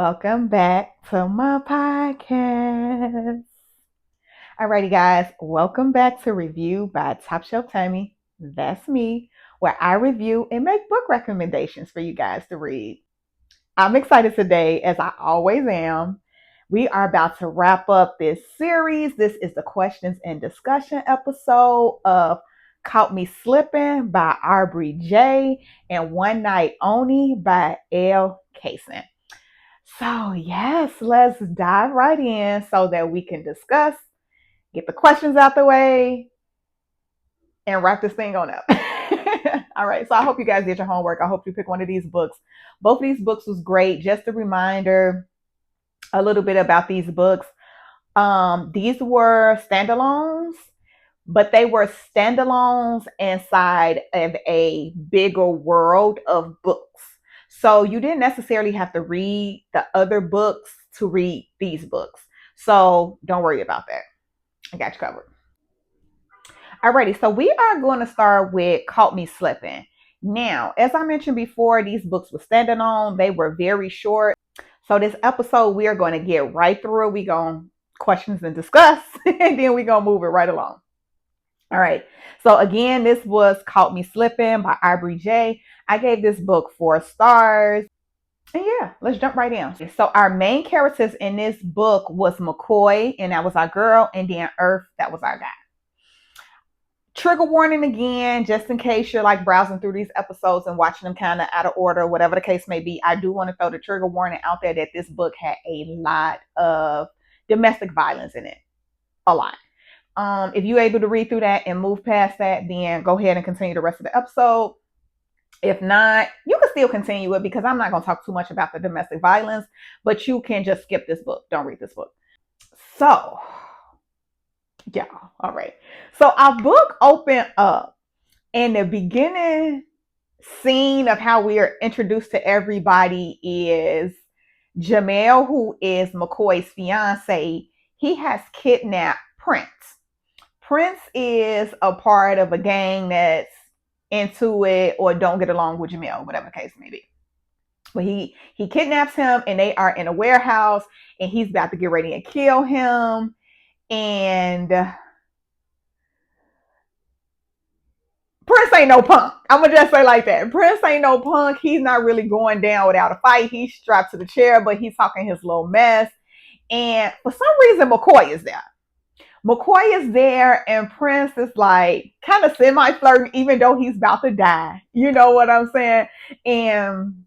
Welcome back to my podcast. Alrighty, guys, welcome back to Review by Top Shelf Tammie. That's me, where I review and make book recommendations for you guys to read. I'm excited today, as I always am. We are about to wrap up this series. This is the questions and discussion episode of Caught Me Slipping by Aubrey J. and One Night Only by L. Kaysen. So, yes, let's dive right in so that we can discuss, get the questions out the way, and wrap this thing on up. All right, so I hope you guys did your homework. I hope you pick one of these books. Both of these books was great. Just a reminder, a little bit about these books. These were standalones, but they were standalones inside of a bigger world of books. So you didn't necessarily have to read the other books to read these books. So don't worry about that. I got you covered. Alrighty, so we are going to start with Caught Me Slipping. Now, as I mentioned before, these books were standing on. They were very short. So this episode, we are going to get right through it. We going to questions and discuss, and then we going to move it right along. All right. So again, this was Caught Me Slipping by Aubrey J. I gave this book 4 stars. And yeah, let's jump right in. So our main characters in this book was McCoy, and that was our girl, and then Earth, that was our guy. Trigger warning again, just in case you're like browsing through these episodes and watching them kind of out of order, whatever the case may be. I do want to throw the trigger warning out there that this book had a lot of domestic violence in it. A lot. If you're able to read through that and move past that, then go ahead and continue the rest of the episode. If not, you can still continue it because I'm not going to talk too much about the domestic violence, but you can just skip this book. Don't read this book. So, yeah, all right. So our book opened up, and the beginning scene of how we are introduced to everybody is Jamel, who is McCoy's fiance. He has kidnapped Prince. Prince is a part of a gang that's into it or don't get along with Jamel, whatever the case may be. But he kidnaps him, and they are in a warehouse, and he's about to get ready and kill him. And Prince ain't no punk. I'm gonna just say like that. Prince ain't no punk. He's not really going down without a fight. He's strapped to the chair, but he's talking his little mess. And for some reason, McCoy is there. McCoy is there, and Prince is like kind of semi-flirting, even though he's about to die. You know what I'm saying? And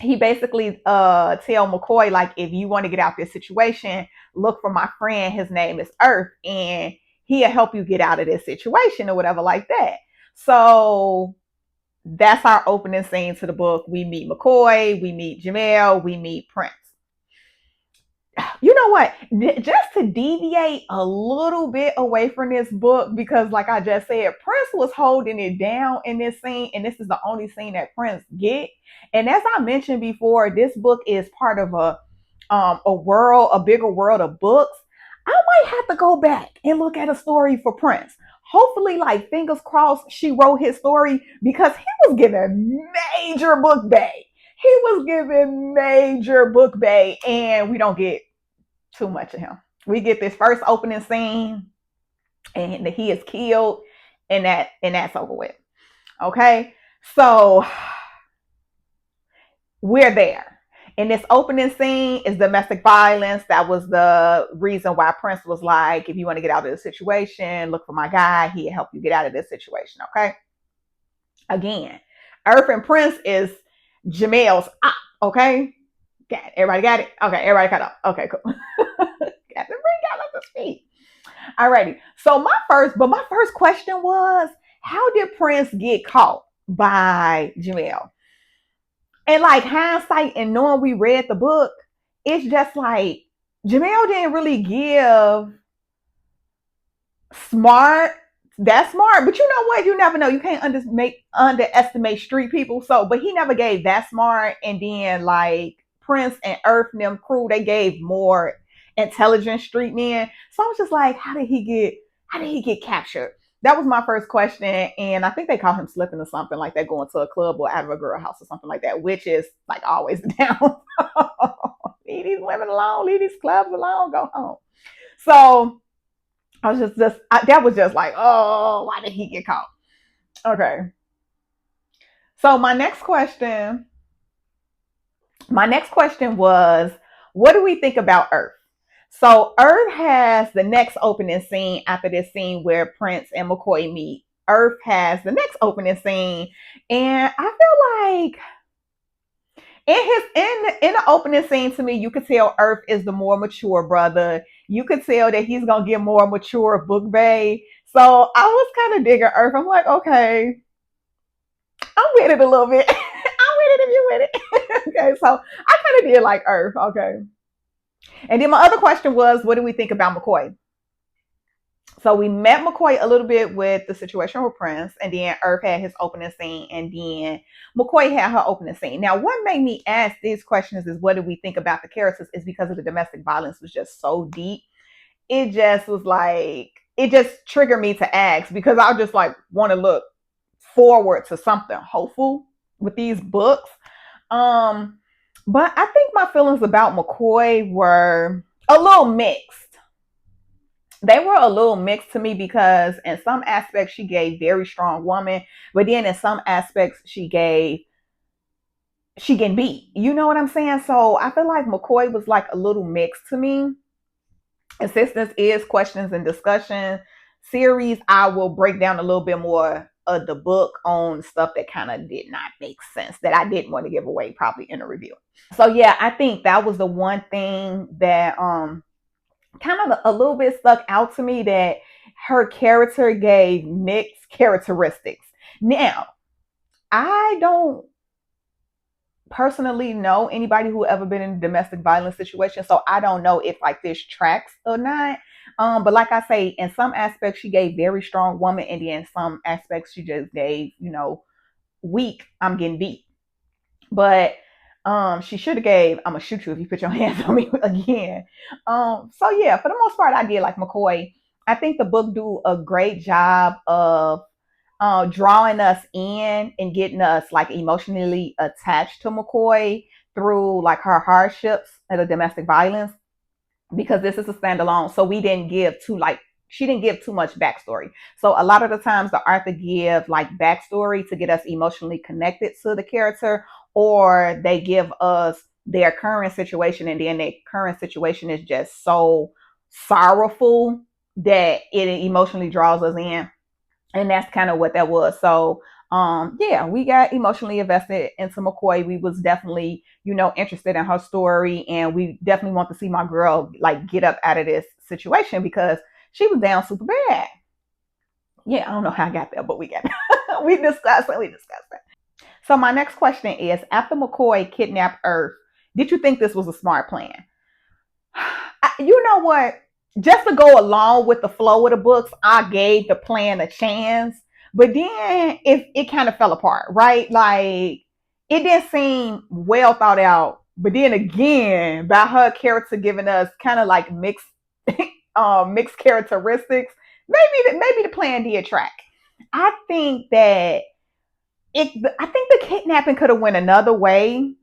he basically tell McCoy, like, if you want to get out this situation, look for my friend. His name is Earth, and he'll help you get out of this situation or whatever like that. So that's our opening scene to the book. We meet McCoy, we meet Jamel, we meet Prince. You know what? Just to deviate a little bit away from this book, because like I just said, Prince was holding it down in this scene, and this is the only scene that Prince get. And as I mentioned before, this book is part of a bigger world of books. I might have to go back and look at a story for Prince. Hopefully, like fingers crossed, she wrote his story, because he was giving major book bait. He was giving major book bait, and we don't get too much of him. We get this first opening scene, and he is killed, and that's over with. Okay, so we're there. And this opening scene is domestic violence. That was the reason why Prince was like, if you want to get out of this situation, look for my guy. He'll help you get out of this situation. Okay. Again, Earth and Prince is Jamel's op. Okay. Got it. Everybody got it? Okay, everybody caught up. Okay, cool. Got to bring y'all up to speed. Alrighty. So my first question was, how did Prince get caught by Jamel? And like hindsight and knowing we read the book, it's just like Jamel didn't really give smart that smart, but you know what? You never know. You can't underestimate street people. So, but he never gave that smart. And then like Prince and Earth and them crew, they gave more intelligent street men. So I was just like, how did he get captured? That was my first question. And I think they caught him slipping or something like that, going to a club or out of a girl house or something like that, which is like always down. leave these women alone, leave these clubs alone, go home. So I was that was just like, oh, why did he get caught? Okay. So my next question was, what do we think about Earth? So Earth has the next opening scene after this scene where Prince and McCoy meet. Earth has the next opening scene, and I feel like in the opening scene, to me, you could tell Earth is the more mature brother. You could tell that he's gonna get more mature book bay. So I was kind of digging Earth. I'm like, okay, I'm with it a little bit. I'm with it if you with it. Okay, so I kind of did like Earth. Okay, and then my other question was, what do we think about McCoy? So we met McCoy a little bit with the situation with Prince, and then Earth had his opening scene, and then McCoy had her opening scene. Now, what made me ask these questions is what do we think about the characters is because of the domestic violence was just so deep. It just was like, it just triggered me to ask because I just like want to look forward to something hopeful with these books. Um, but I think my feelings about McCoy were a little mixed. They were a little mixed to me because in some aspects she gave very strong woman, but then in some aspects she getting beat. You know what I'm saying? So I feel like McCoy was like a little mixed to me. Assistance is questions and discussion series. I will break down a little bit more of the book on stuff that kind of did not make sense that I didn't want to give away probably in a review. So yeah, I think that was the one thing that kind of a little bit stuck out to me, that her character gave mixed characteristics. Now, I don't personally know anybody who ever been in a domestic violence situation, so I don't know if like this tracks or not. But like I say, in some aspects she gave very strong woman, and then in some aspects she just gave, weak, I'm getting beat. But she should have gave, I'm gonna shoot you if you put your hands on me again. So yeah, for the most part, I did like McCoy. I think the book do a great job of drawing us in and getting us like emotionally attached to McCoy through like her hardships and the domestic violence, because this is a standalone. So we didn't give too like she didn't give too much backstory. So a lot of the times the author give like backstory to get us emotionally connected to the character, or they give us their current situation, and then their current situation is just so sorrowful that it emotionally draws us in, and that's kind of what that was. So yeah, we got emotionally invested into McCoy. We was definitely, interested in her story, and we definitely want to see my girl like get up out of this situation because she was down super bad. Yeah, I don't know how I got there, but we got we discussed it. So my next question is, after McCoy kidnapped Earth, did you think this was a smart plan? You know what? Just to go along with the flow of the books, I gave the plan a chance, but then it kind of fell apart, right? Like it didn't seem well thought out. But then again, by her character giving us kind of like mixed mixed characteristics, maybe the plan did track. I think that I think the kidnapping could have went another way,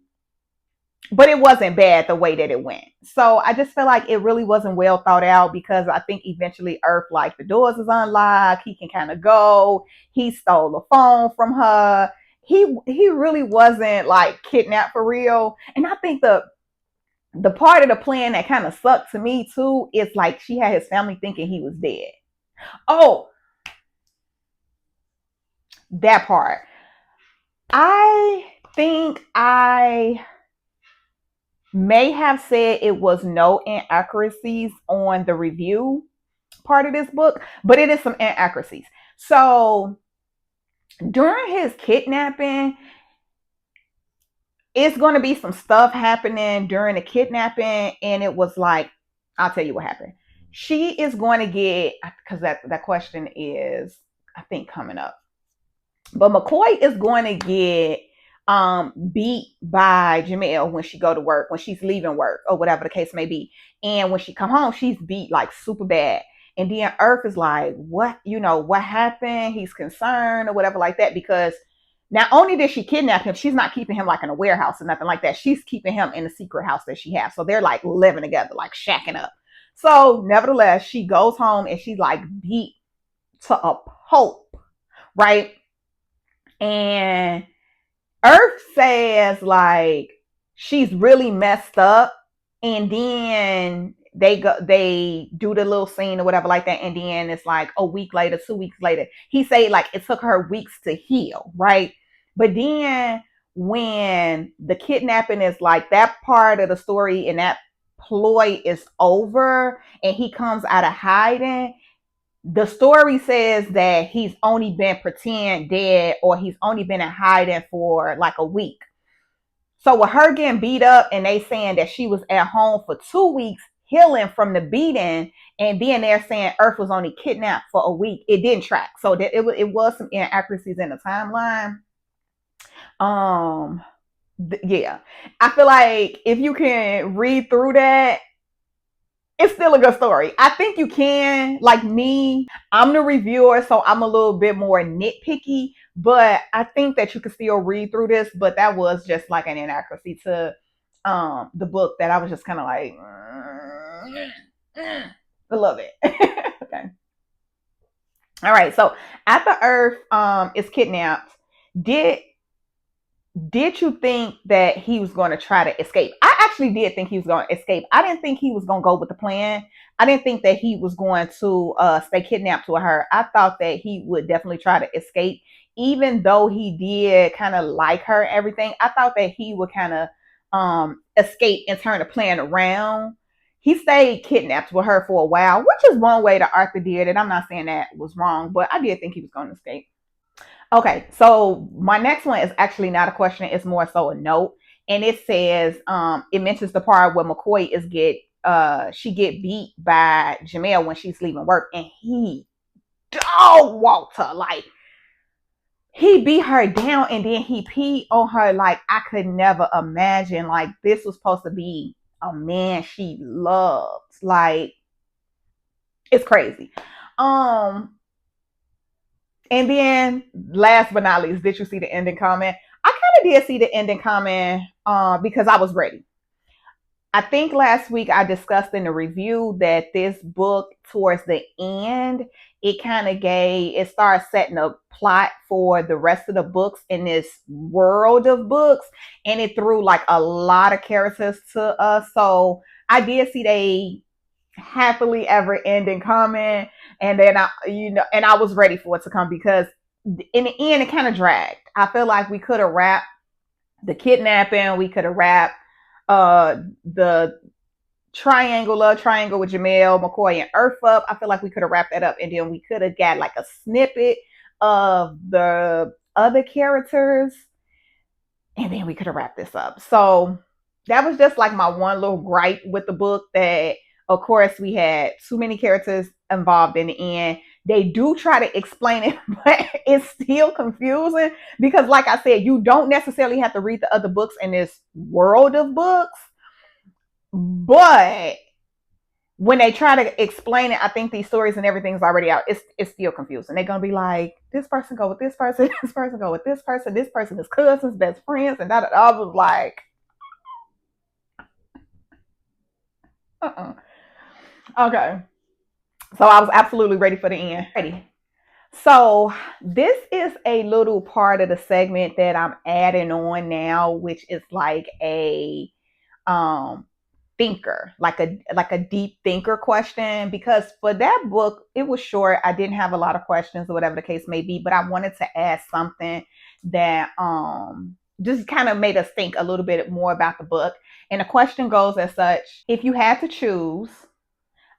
but it wasn't bad the way that it went. So I just feel like it really wasn't well thought out, because I think eventually Earth, like the doors is unlocked, he can kind of go. He stole the phone from her. He really wasn't like kidnapped for real. And I think the part of the plan that kind of sucked to me too is like she had his family thinking he was dead. Oh, that part. I think I may have said it was no inaccuracies on the review part of this book, but it is some inaccuracies. So during his kidnapping, it's going to be some stuff happening during the kidnapping, and it was like, I'll tell you what happened. She is going to get, because that question is, I think, coming up. But McCoy is going to get beat by Jamel when she go to work, when she's leaving work, or whatever the case may be. And when she come home, she's beat like super bad. And then Earth is like, what happened? He's concerned or whatever like that, because Not only did she kidnap him, she's not keeping him like in a warehouse or nothing like that. She's keeping him in a secret house that she has. So they're like living together, like shacking up. So nevertheless, she goes home and she's like beat to a pulp, right? And Earth says like she's really messed up, and then they do the little scene or whatever like that, and then it's like a week later, 2 weeks later, he say like it took her weeks to heal, right? But then when the kidnapping is like that part of the story and that ploy is over and he comes out of hiding, the story says that he's only been pretend dead or he's only been in hiding for like a week. So with her getting beat up and they saying that she was at home for 2 weeks healing from the beating, and then they're saying Earth was only kidnapped for a week, it didn't track. So that it was some inaccuracies in the timeline. Um, yeah, I feel like if you can read through that, it's still a good story. I think you can, like me, I'm the reviewer, so I'm a little bit more nitpicky, but I think that you can still read through this. But that was just like an inaccuracy to the book that I was just kind of like, I love it. Okay. All right. So after Earth is kidnapped, did did you think that he was going to try to escape? I actually did think he was going to escape. I didn't think he was going to go with the plan. I didn't think that he was going to stay kidnapped to her. I thought that he would definitely try to escape, even though he did kind of like her and everything. I thought that he would kind of escape and turn the plan around. He stayed kidnapped with her for a while, which is one way that Arthur did it. I'm not saying that was wrong, but I did think he was going to escape. Okay, so my next one is actually not a question, it's more so a note. And it says, it mentions the part where McCoy is get she get beat by Jamel when she's leaving work, and he dog walked her. Like he beat her down and then he peed on her. Like I could never imagine like this was supposed to be a man she loved. Like it's crazy. Um And then, last but not least, did you see the ending comment? I kind of did see the ending comment because I was ready. I think last week I discussed in the review that this book, towards the end, it started setting a plot for the rest of the books in this world of books, and it threw like a lot of characters to us. So I did see they happily ever ending comment, and then I was ready for it to come because in the end it kind of dragged. I feel like we could have wrapped the kidnapping, we could have wrapped the love triangle with Jamel, McCoy, and Earth up. I feel like we could have wrapped that up, and then we could have got like a snippet of the other characters, and then we could have wrapped this up. So that was just like my one little gripe with the book, that of course we had too many characters involved in the end. They do try to explain it, but it's still confusing because like I said, you don't necessarily have to read the other books in this world of books, but when they try to explain it, I think these stories and everything's already out. It's still confusing. They're gonna be like, this person go with this person, this person go with this person is cousins, best friends, and that. I was like, uh-uh. Okay. So I was absolutely ready for the end. Ready. So this is a little part of the segment that I'm adding on now, which is like a um thinker, like a deep thinker question, because for that book it was short. I didn't have a lot of questions or whatever the case may be, but I wanted to add something that just kind of made us think a little bit more about the book. And the question goes as such: if you had to choose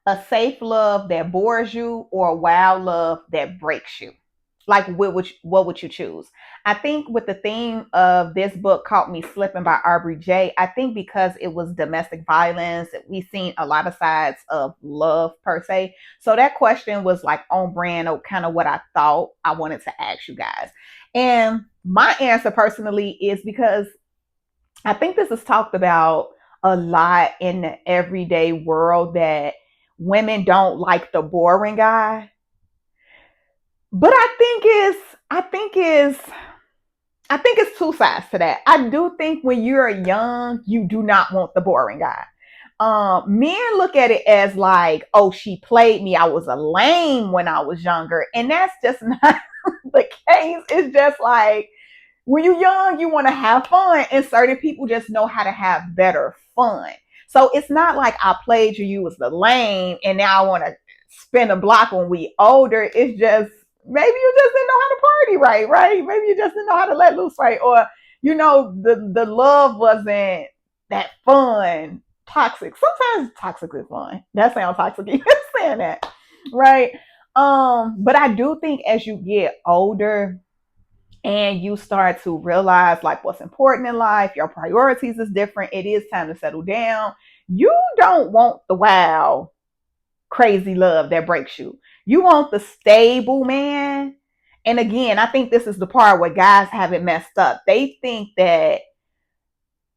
a safe love that bores you or a wild love that breaks you, like what would you choose? I think with the theme of this book, Caught Me Slipping by Aubrey J, I think because it was domestic violence, we've seen a lot of sides of love per se. So that question was like on brand of kind of what I thought I wanted to ask you guys. And my answer personally is because I think this is talked about a lot in the everyday world, that women don't like the boring guy. But I think is I think it's two sides to that. I do think when you're young, you do not want the boring guy. Men look at it as like, oh, she played me. I was a lame when I was younger. And that's just not the case. It's just like when you're young, you want to have fun, and certain people just know how to have better fun. So it's not like I played you, you was the lame, and now I want to spin a block when we older. It's just maybe you just didn't know how to party right, right? Maybe you just didn't know how to let loose right, or the love wasn't that fun. Toxic. Sometimes toxic is fun. That sounds toxic. Even saying that, right? But I do think as you get older, and you start to realize like what's important in life, your priorities is different, it is time to settle down. You don't want the wow, crazy love that breaks you. You want the stable man. And again, I think this is the part where guys have it messed up. They think that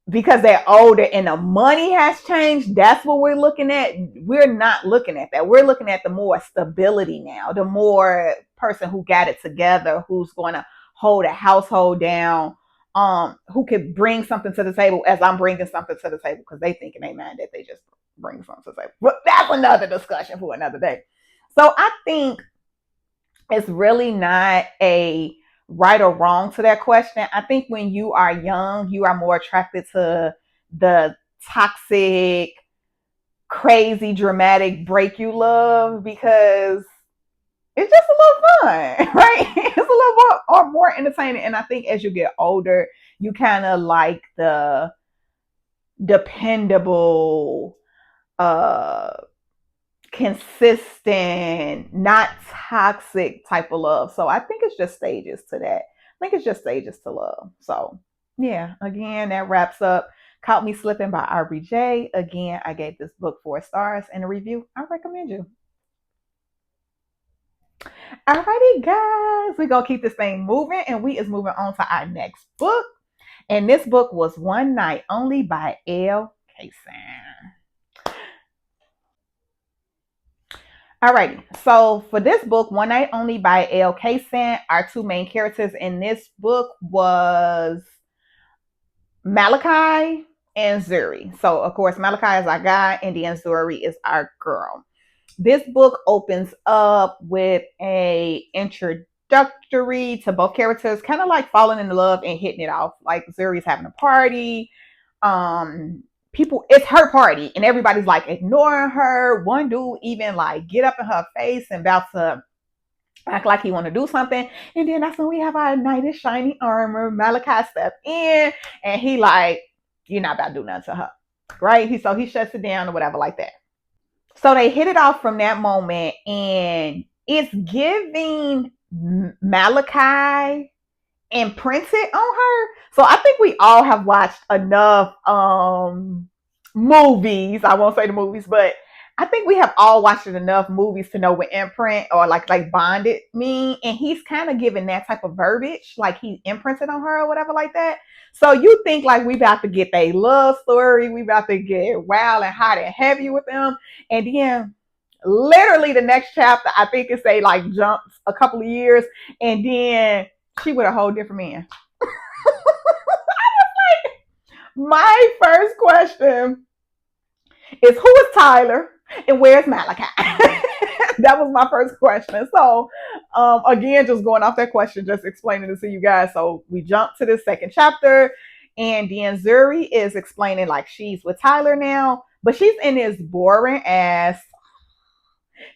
because they're older and the money has changed, that's what we're looking at. We're not looking at that. We're looking at the more stability now, the more person who got it together, who's going to hold a household down, who could bring something to the table as I'm bringing something to the table, because they think in their mind that they just bring something to the table. But that's another discussion for another day. So I think it's really not a right or wrong to that question. I think when you are young, you are more attracted to the toxic, crazy, dramatic break you love because it's just a little fun, right? It's a little more entertaining. And I think as you get older, you kind of like the dependable, uh, consistent, not toxic type of love. So I think it's just stages to that. I think it's just stages to love. So yeah, again, that wraps up Caught Me Slipping by RBJ. Again, I gave this book 4 stars and a review. I recommend you. Alrighty, guys, we're gonna keep this thing moving, and we is moving on to our next book. And this book was One Night Only by L. Kaysen. Alrighty, so for this book, One Night Only by L. Kaysen, our two main characters in this book was Malachi and Zuri. So, of course, Malachi is our guy, and then Zuri is our girl. This book opens up with a introductory to both characters, kind of like falling in love and hitting it off. Like Zuri's having a party. People, it's her party, and everybody's like ignoring her. One dude even like get up in her face and about to act like he want to do something, and then that's when we have our knight in shining armor. Malachi step in, and he like, you're not about to do nothing to her, right? He shuts it down or whatever like that. So they hit it off from that moment, and it's giving Malachi imprinted on her. So I think we all have watched enough movies. I won't say the movies, but I think we have all watched enough movies to know what imprint or like bonded mean. And he's kind of giving that type of verbiage, like he imprinted on her or whatever like that. So you think like we about to get a love story, we about to get wild and hot and heavy with them, and then literally the next chapter, I think it say like jumps a couple of years, and then she with a whole different man. My first question is, who is Tyler and where's Malachi? That was my first question. So, again, just going off that question, just explaining this to you guys. So we jump to the second chapter, and then Zuri is explaining like she's with Tyler now, but she's in this boring ass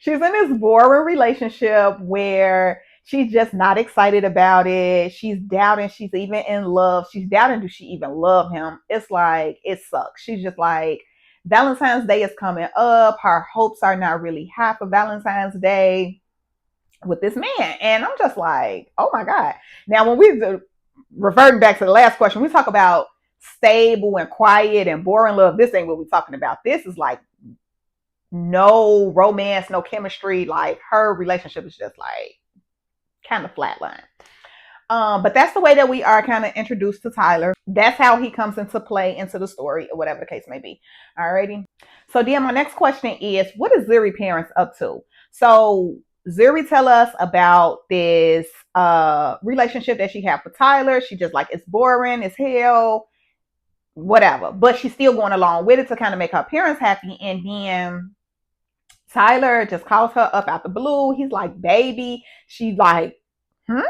she's in this boring relationship where she's just not excited about it. She's doubting she's even in love. She's doubting do she even love him. It's like it sucks. She's just like Valentine's Day is coming up. Her hopes are not really high for Valentine's Day with this man. And I'm just like, oh my God. Now when we reverting back to the last question, we talk about stable and quiet and boring love. This ain't what we're talking about. This is like no romance, no chemistry. Like her relationship is just like kind of flatline. But that's the way that we are kind of introduced to Tyler. That's how he comes into play into the story, or whatever the case may be. Alrighty. So then my next question is, what is Zuri parents up to? So Zuri tell us about this relationship that she had with Tyler. She just like, it's boring as hell, whatever. But she's still going along with it to kind of make her parents happy. And then Tyler just calls her up out the blue. He's like, baby. She's like, hmm?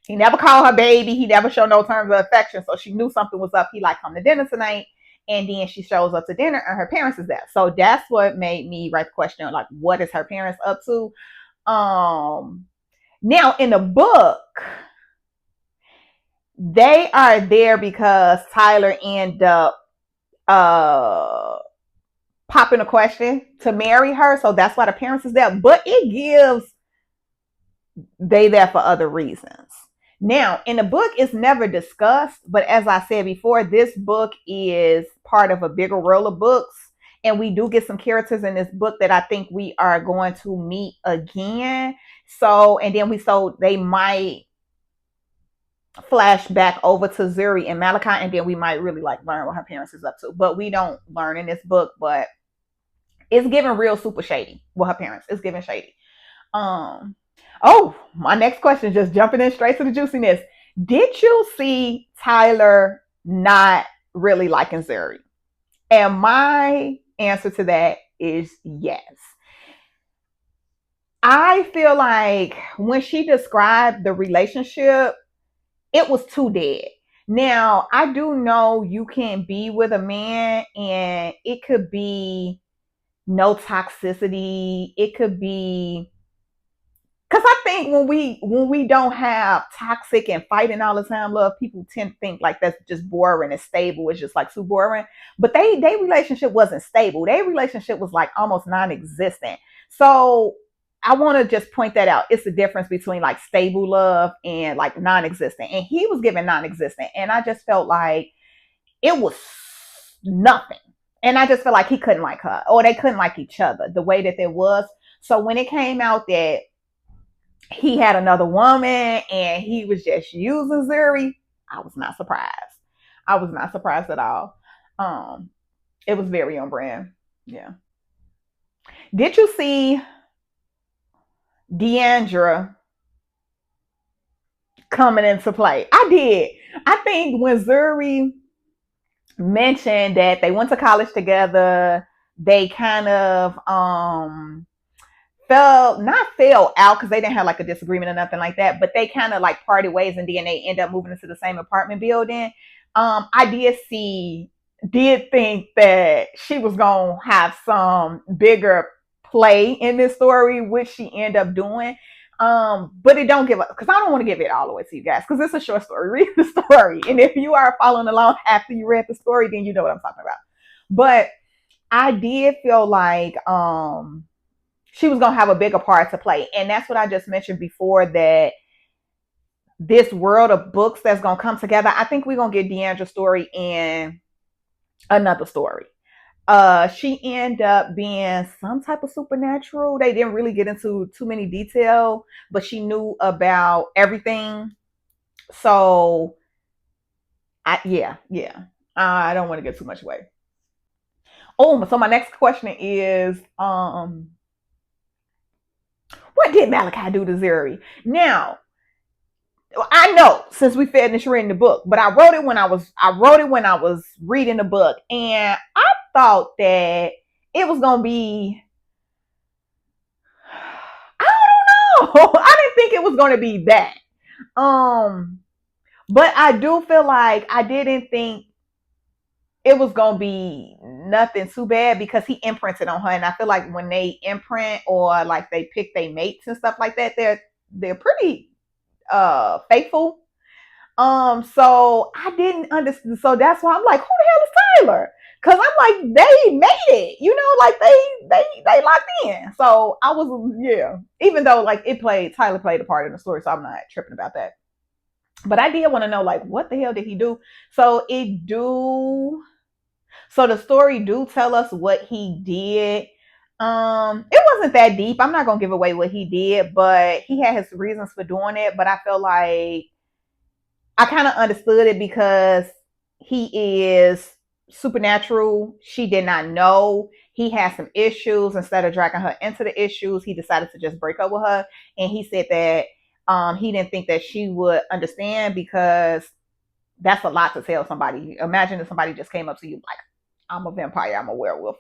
He never called her baby. He never showed no terms of affection. So she knew something was up. He like, come to dinner tonight. And then she shows up to dinner and her parents is there. So that's what made me write the question, like, what is her parents up to? Now in the book, they are there because Tyler ended up popping a question to marry her. So that's why the parents is there. But it gives they there for other reasons. Now, in the book, it's never discussed, but as I said before, this book is part of a bigger roll of books. And we do get some characters in this book that I think we are going to meet again. So, and then they might flash back over to Zuri and Malachi, and then we might really like learn what her parents is up to. But we don't learn in this book, but it's giving real super shady with her parents. It's giving shady. Oh, my next question, just jumping in straight to the juiciness. Did you see Tyler not really liking Zuri? And my answer to that is yes. I feel like when she described the relationship, it was too dead. Now, I do know you can be with a man and it could be no toxicity. It could be, because I think when we don't have toxic and fighting all the time love, people tend to think like that's just boring and stable. It's just like too boring. But they relationship wasn't stable. Their relationship was like almost non-existent. So I want to just point that out. It's the difference between like stable love and like non-existent. And he was given non-existent. And I just felt like it was nothing. And I just felt like he couldn't like her or they couldn't like each other the way that there was. So when it came out that he had another woman and he was just using Zuri, I was not surprised. I was not surprised at all. Um, it was very on brand. Yeah. Did you see Deandra coming into play? I did. I think when Zuri mentioned that they went to college together, they kind of fell out because they didn't have like a disagreement or nothing like that, but they kind of like parted ways and then they end up moving into the same apartment building. I did think that she was gonna have some bigger play in this story, which she ended up doing. But it don't give up because I don't want to give it all the way to you guys because it's a short story. Read the story, and if you are following along after you read the story, then you know what I'm talking about. But I did feel like she was gonna have a bigger part to play, and that's what I just mentioned before, that this world of books that's gonna come together. I think we're gonna get Deandra's story in another story. She ended up being some type of supernatural. They didn't really get into too many detail, but she knew about everything. So yeah. I don't want to get too much away. Oh, so my next question is, what did Malachi do to Zuri? Now, I know since we finished reading the book, but I wrote it when I was reading the book, and I thought that it was gonna be, I don't know. I didn't think it was gonna be that. Um, but I do feel like I didn't think it was gonna be nothing too bad because he imprinted on her, and I feel like when they imprint or like they pick their mates and stuff like that, they're pretty faithful. So I didn't understand. So that's why I'm like, who the hell is Tyler? Because I'm like, they made it, like they locked in. So I was, yeah. Even though like Tyler played a part in the story, so I'm not tripping about that. But I did want to know like what the hell did he do? So the story do tell us what he did. It wasn't that deep. I'm not gonna give away what he did, but he had his reasons for doing it. But I feel like I kind of understood it because he is supernatural. She did not know he had some issues. Instead of dragging her into the issues, he decided to just break up with her. And he said that he didn't think that she would understand because that's a lot to tell somebody. Imagine if somebody just came up to you like, I'm a vampire, I'm a werewolf,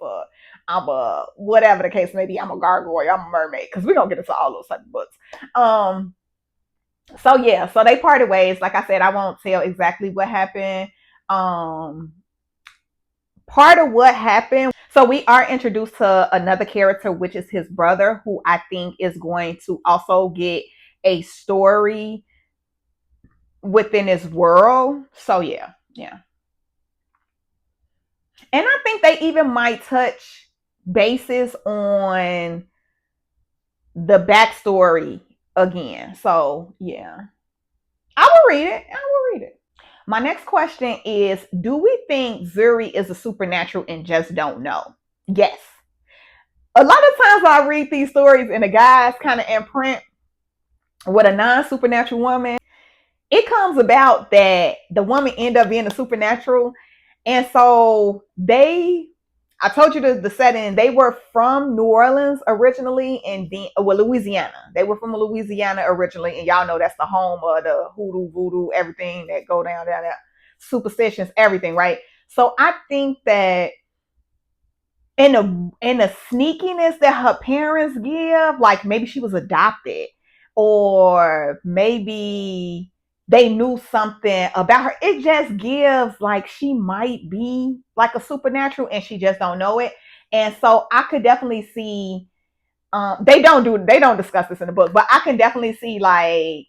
I'm a whatever the case may be, I'm a gargoyle, I'm a mermaid, because we're gonna get into all those type of books. Um, so yeah, so they parted ways. Like I said, I won't tell exactly what happened. Um, Part of what happened, so we are introduced to another character, which is his brother, who I think is going to also get a story within his world. So yeah, yeah. And I think they even might touch bases on the backstory again. So yeah, I will read it. I will read it. My next question is: do we think Zuri is a supernatural and just don't know? Yes. A lot of times I read these stories and the guys kind of imprint with a non-supernatural woman. It comes about that the woman end up being a supernatural, and so they, I told you the setting, they were from New Orleans originally, and then Louisiana. They were from Louisiana originally, and y'all know that's the home of the hoodoo, voodoo, everything that go down there, superstitions, everything, right? So I think that in the sneakiness that her parents give, like maybe she was adopted, or maybe they knew something about her. It just gives like she might be like a supernatural and she just don't know it. And so I could definitely see they don't discuss this in the book, but I can definitely see like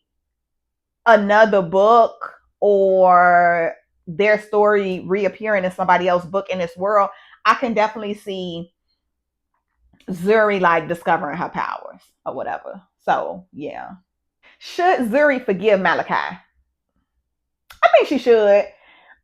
another book or their story reappearing in somebody else's book in this world. I can definitely see Zuri like discovering her powers or whatever. So yeah. Should Zuri forgive Malachi? I think she should.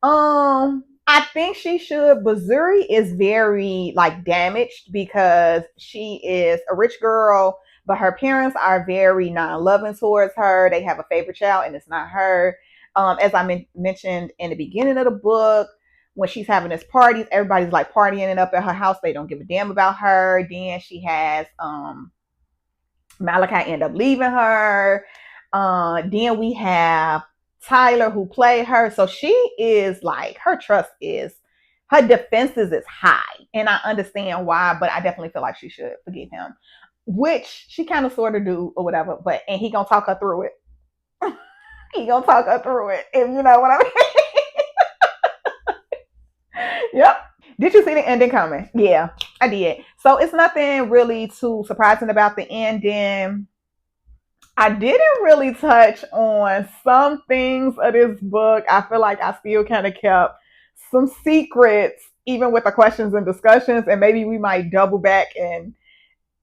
I think she should, but Zuri is very like damaged because she is a rich girl, but her parents are very non-loving towards her. They have a favorite child, and it's not her. As I mentioned in the beginning of the book, when she's having this parties, everybody's like partying it up at her house. They don't give a damn about her. Then she has Malachi end up leaving her. Then we have Tyler who played her. So she is like, her trust is, her defenses is high. And I understand why, but I definitely feel like she should forgive him. Which she kind of sort of do or whatever, but and he gonna talk her through it. He gonna talk her through it. If you know what I mean. Yep. Did you see the ending coming? Yeah, I did. So it's nothing really too surprising about the ending. I didn't really touch on some things of this book. I feel like I still kind of kept some secrets, even with the questions and discussions, and maybe we might double back and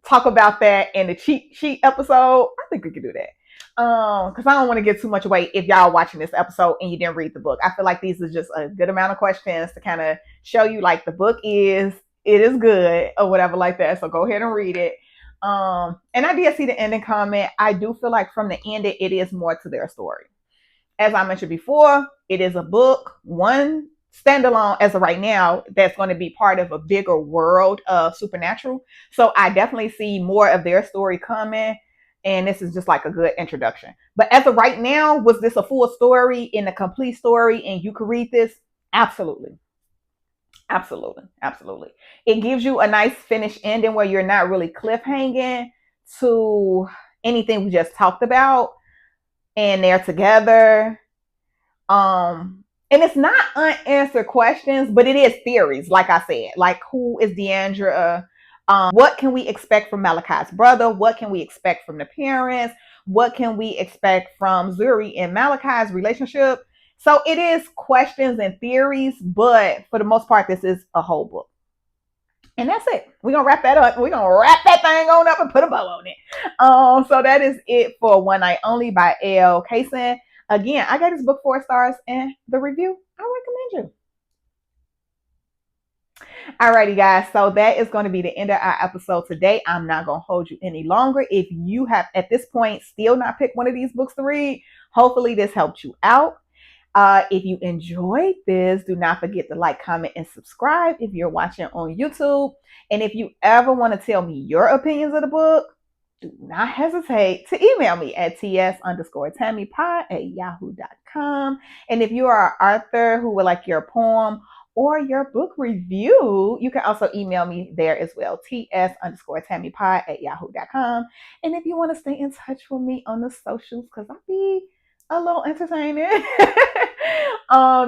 talk about that in the cheat sheet episode. I think we could do that. Because I don't want to give too much away if y'all watching this episode and you didn't read the book. I feel like these are just a good amount of questions to kind of show you like the book is, it is good or whatever like that. So go ahead and read it. And I did see the ending comment. I do feel like from the end, it is more to their story. As I mentioned before, it is a book, one standalone as of right now, that's going to be part of a bigger world of supernatural. So I definitely see more of their story coming. And this is just like a good introduction. But as of right now, was this a full story in a complete story and you could read this? Absolutely. Absolutely. Absolutely. It gives you a nice finished ending where you're not really cliffhanging to anything we just talked about, and they're together. And it's not unanswered questions, but it is theories, like I said. Like, who is Deandra? What can we expect from Malachi's brother? What can we expect from the parents? What can we expect from Zuri and Malachi's relationship? So it is questions and theories, but for the most part, this is a whole book. And that's it. We're gonna wrap that up. We're gonna wrap that thing on up and put a bow on it. So that is it for One Night Only by L. Kaysen. Again, I gave this book 4 stars and the review, I recommend you. Alrighty, guys. So that is going to be the end of our episode today. I'm not going to hold you any longer. If you have at this point still not picked one of these books to read, hopefully this helped you out. If you enjoyed this, do not forget to like, comment, and subscribe if you're watching on YouTube. And if you ever want to tell me your opinions of the book, do not hesitate to email me at ts_tammiepod@yahoo.com. And if you are an author who would like your poem or your book review, you can also email me there as well, ts_tammiepod@yahoo.com. And if you want to stay in touch with me on the socials, because I'll be a little entertaining.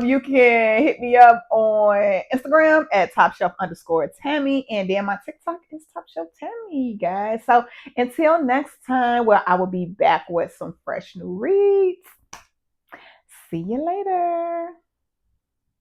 You can hit me up on Instagram at topshelf_Tammie. And then my TikTok is topshelftammie, guys. So until next time, where I will be back with some fresh new reads. See you later.